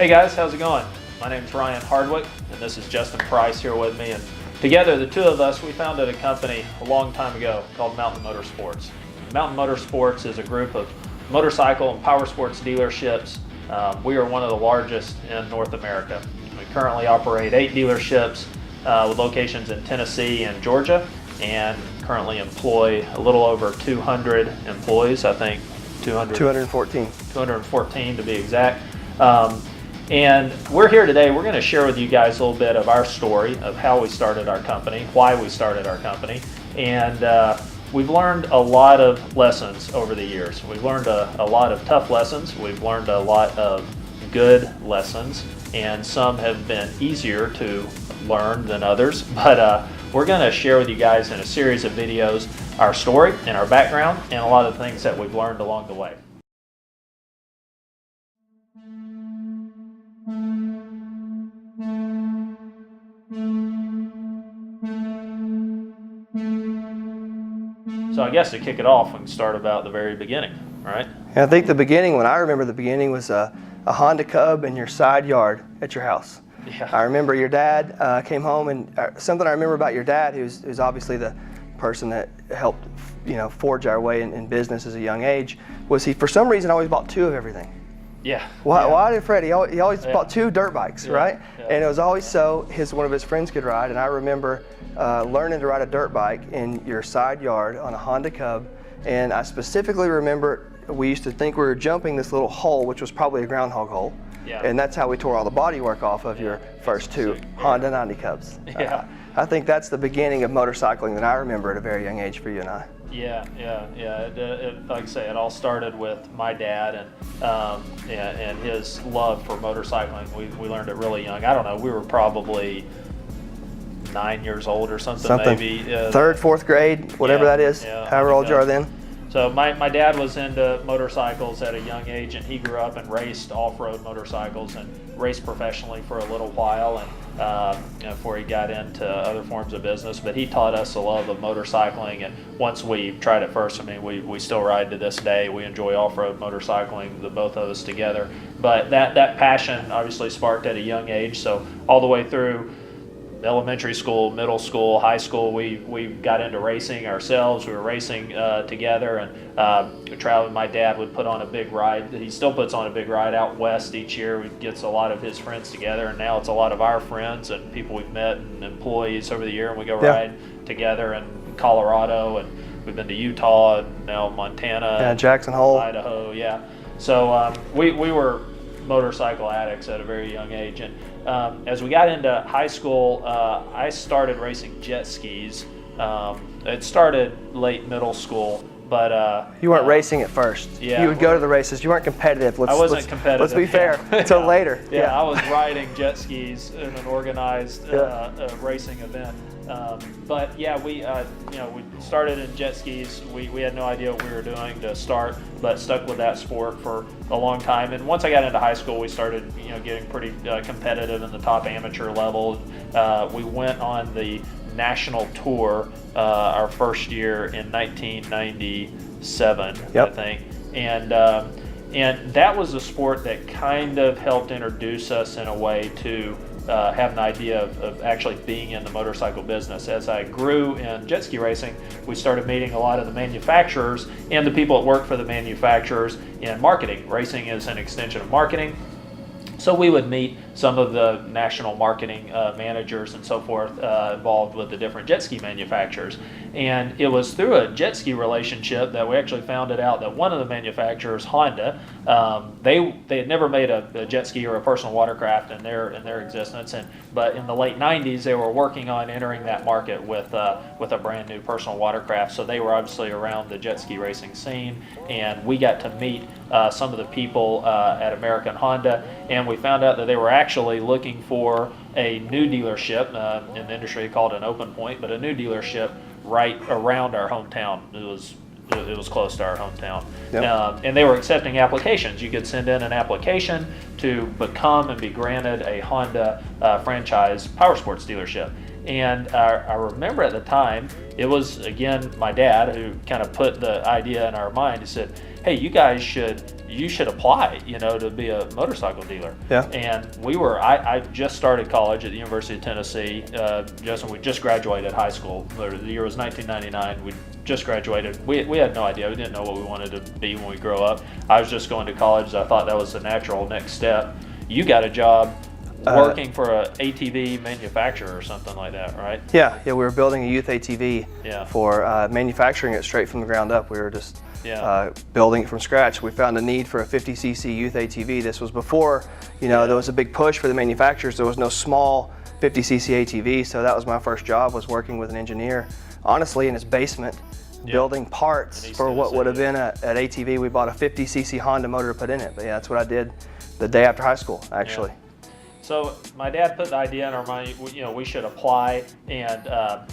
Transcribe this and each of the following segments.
Hey guys, how's it going? My name's Ryan Hardwick, and this is Justin Price here with me. And together, the two of us, we founded a company a long time ago called Mountain Motorsports. Mountain Motorsports is a group of motorcycle and power sports dealerships. We are one of the largest in North America. We currently operate 8 dealerships with locations in Tennessee and Georgia, and currently employ a little over 200 employees. I think 214 to be exact. And we're here today. We're going to share with you guys a little bit of our story of how we started our company, why we started our company, and we've learned a lot of lessons over the years. We've learned a lot of tough lessons. We've learned a lot of good lessons, and some have been easier to learn than others. But we're going to share with you guys in a series of videos our story and our background and a lot of things that we've learned along the way. So I guess to kick it off, we can start about the very beginning, right? I think the beginning, when I remember the beginning, was a Honda Cub in your side yard at your house. Yeah. I remember your dad came home, and something I remember about your dad, who's obviously the person that helped, forge our way in business as a young age, was he for some reason always bought 2 of everything. Yeah. Why did Fred? He always bought 2 dirt bikes, right? Yeah. And it was always so one of his friends could ride. And I remember learning to ride a dirt bike in your side yard on a Honda Cub. And I specifically remember we used to think we were jumping this little hole, which was probably a groundhog hole. Yeah. And that's how we tore all the bodywork off of your first 2 Honda 90 Cubs. Yeah. I think that's the beginning of motorcycling that I remember at a very young age for you and I. Yeah. Like I say, it all started with my dad and his love for motorcycling. We learned it really young. I don't know. We were probably 9 years old or something. Maybe 3rd, 4th grade, whatever that is. However old you are then. So my dad was into motorcycles at a young age, and he grew up and raced off-road motorcycles and raced professionally for a little while, and before he got into other forms of business. But he taught us a love of motorcycling, and once we tried it first, I mean, we still ride to this day. We enjoy off-road motorcycling, the both of us together. But that passion obviously sparked at a young age. So all the way through elementary school, middle school, high school, we got into racing ourselves. We were racing together, and traveling. My dad would put on a big ride. He still puts on a big ride out west each year. He gets a lot of his friends together, and now it's a lot of our friends and people we've met and employees over the year, and we go ride together in Colorado, and we've been to Utah, and now Montana, Jackson Hole, Idaho. So we were motorcycle addicts at a very young age, and as we got into high school, I started racing jet skis. It started late middle school, but you weren't racing at first. Yeah, you would go to the races. You weren't competitive. I wasn't competitive. Let's be fair. Until later. Yeah, I was riding jet skis in an organized racing event. But yeah, we started in jet skis. We had no idea what we were doing to start, but stuck with that sport for a long time. And once I got into high school, we started getting pretty competitive in the top amateur level. We went on the national tour our first year in 1997, I think, and that was a sport that kind of helped introduce us in a way to have an idea of actually being in the motorcycle business. As I grew in jet ski racing, we started meeting a lot of the manufacturers and the people that work for the manufacturers in marketing. Racing is an extension of marketing. So we would meet some of the national marketing managers and so forth involved with the different jet ski manufacturers. And it was through a jet ski relationship that we actually found it out that one of the manufacturers, Honda, they had never made a jet ski or a personal watercraft in their existence. But in the late 90s, they were working on entering that market with a brand new personal watercraft. So they were obviously around the jet ski racing scene, and we got to meet some of the people at American Honda, and we found out that they were actually looking for a new dealership, in the industry called an open point, but a new dealership right around our hometown. It was close to our hometown. And they were accepting applications. You could send in an application to become and be granted a Honda franchise powersports dealership. And I remember at the time, it was, again, my dad who kind of put the idea in our mind. He said, hey, you guys should you should apply, to be a motorcycle dealer. Yeah. And I just started college at the University of Tennessee. We just graduated high school. The year was 1999. We just graduated. We had no idea. We didn't know what we wanted to be when we grow up. I was just going to college. I thought that was the natural next step. You got a job working for a ATV manufacturer or something like that, right? Yeah, we were building a youth ATV Yeah. for manufacturing it straight from the ground up. We were just Yeah. building it from scratch. We found a need for a 50cc youth ATV. This was before, there was a big push for the manufacturers. There was no small 50cc ATV, so that was my first job, was working with an engineer, honestly, in his basement, building parts for what would have been an ATV. We bought a 50cc Honda motor to put in it, but yeah, that's what I did the day after high school, actually. Yeah. So my dad put the idea in our mind, we should apply, and I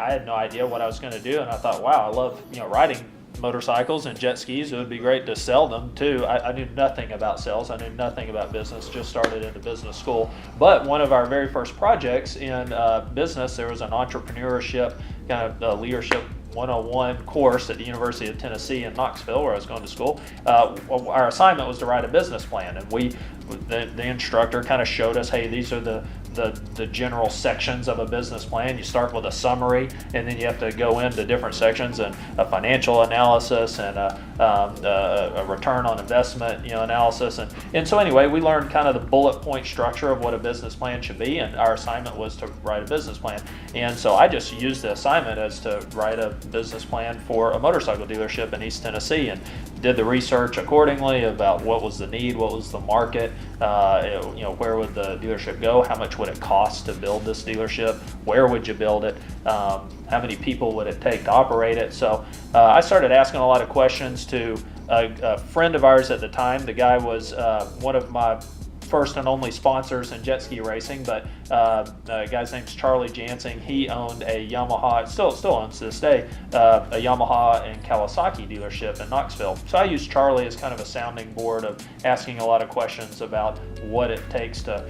had no idea what I was going to do, and I thought, wow, I love riding motorcycles and jet skis. It would be great to sell them too. I knew nothing about sales. I knew nothing about business. Just started into business school. But one of our very first projects in business, there was an entrepreneurship kind of leadership 101 course at the University of Tennessee in Knoxville, where I was going to school. Our assignment was to write a business plan, and the instructor kind of showed us, hey, these are the general sections of a business plan. You start with a summary, and then you have to go into different sections, and a financial analysis and a return on investment analysis. And so anyway, we learned kind of the bullet point structure of what a business plan should be, and our assignment was to write a business plan. And so I just used the assignment as to write a business plan for a motorcycle dealership in East Tennessee, and did the research accordingly about what was the need, what was the market, where would the dealership go, how much would it cost to build this dealership, where would you build it, how many people would it take to operate it. So I started asking a lot of questions to a friend of ours at the time. The guy was one of my first and only sponsors in jet ski racing, but the guy's name's Charlie Jansing. He owned a Yamaha, still owns to this day, a Yamaha and Kawasaki dealership in Knoxville. So I used Charlie as kind of a sounding board of asking a lot of questions about what it takes to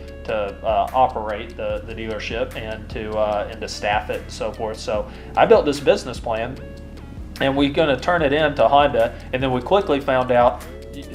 operate the dealership and to staff it and so forth. So I built this business plan, and we're going to turn it in to Honda, and then we quickly found out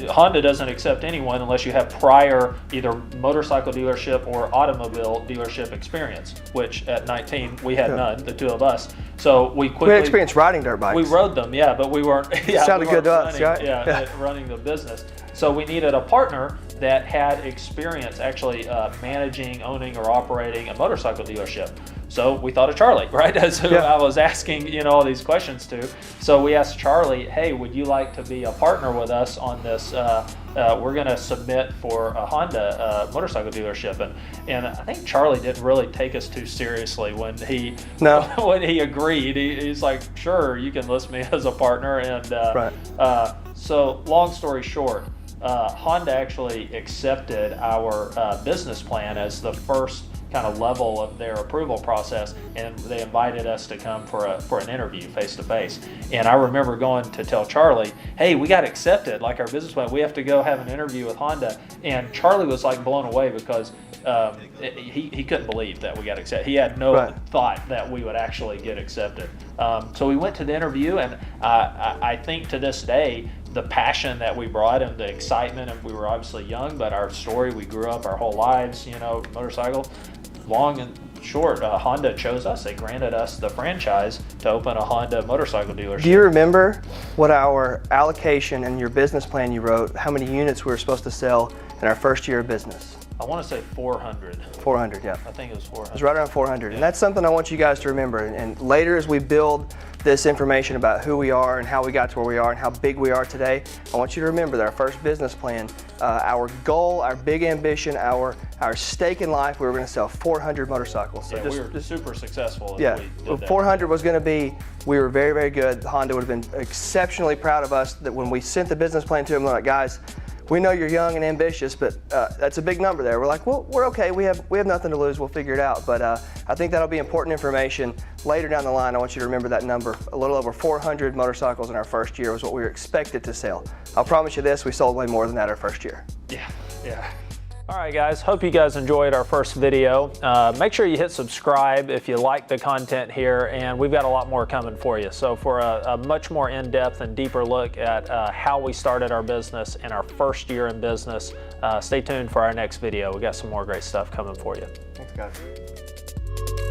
Honda doesn't accept anyone unless you have prior either motorcycle dealership or automobile dealership experience, which at 19 we had none, the two of us. So we had experience riding dirt bikes. We rode them, yeah, but we weren't. Yeah, sounded good to us, right? Yeah, running the business. So we needed a partner that had experience actually managing, owning, or operating a motorcycle dealership. So we thought of Charlie, right? That's who I was asking, all these questions to. So we asked Charlie, hey, would you like to be a partner with us on this? We're going to submit for a Honda motorcycle dealership. And I think Charlie didn't really take us too seriously when he agreed. He's like, sure, you can list me as a partner. And so long story short, Honda actually accepted our business plan as the first kind of level of their approval process, and they invited us to come for an interview face to face. And I remember going to tell Charlie, hey, we got accepted, like our business plan, we have to go have an interview with Honda. And Charlie was like blown away because he couldn't believe that we got accepted. He had no thought that we would actually get accepted. So we went to the interview, and I think to this day, the passion that we brought and the excitement, and we were obviously young, but our story, we grew up our whole lives, motorcycle. Long and short, Honda chose us. They granted us the franchise to open a Honda motorcycle dealership. Do you remember what our allocation and your business plan you wrote, how many units we were supposed to sell in our first year of business? I want to say 400. 400, yeah. I think it was 400. It was right around 400. Yeah. And that's something I want you guys to remember. And later, as we build this information about who we are and how we got to where we are and how big we are today, I want you to remember that our first business plan, our goal, our big ambition, our stake in life, we were going to sell 400 motorcycles. So we were super successful. Yeah, we did 400 was going to be, we were very, very good. Honda would have been exceptionally proud of us that when we sent the business plan to them, they're like, guys, we know you're young and ambitious, but that's a big number there. We're like, well, we're okay. We have nothing to lose. We'll figure it out. But I think that'll be important information later down the line. I want you to remember that number. A little over 400 motorcycles in our first year was what we were expected to sell. I'll promise you this: we sold way more than that our first year. Yeah. All right, guys, hope you guys enjoyed our first video. Make sure you hit subscribe if you like the content here, and we've got a lot more coming for you. So for a much more in-depth and deeper look at how we started our business and our first year in business, stay tuned for our next video. We got some more great stuff coming for you. Thanks, guys.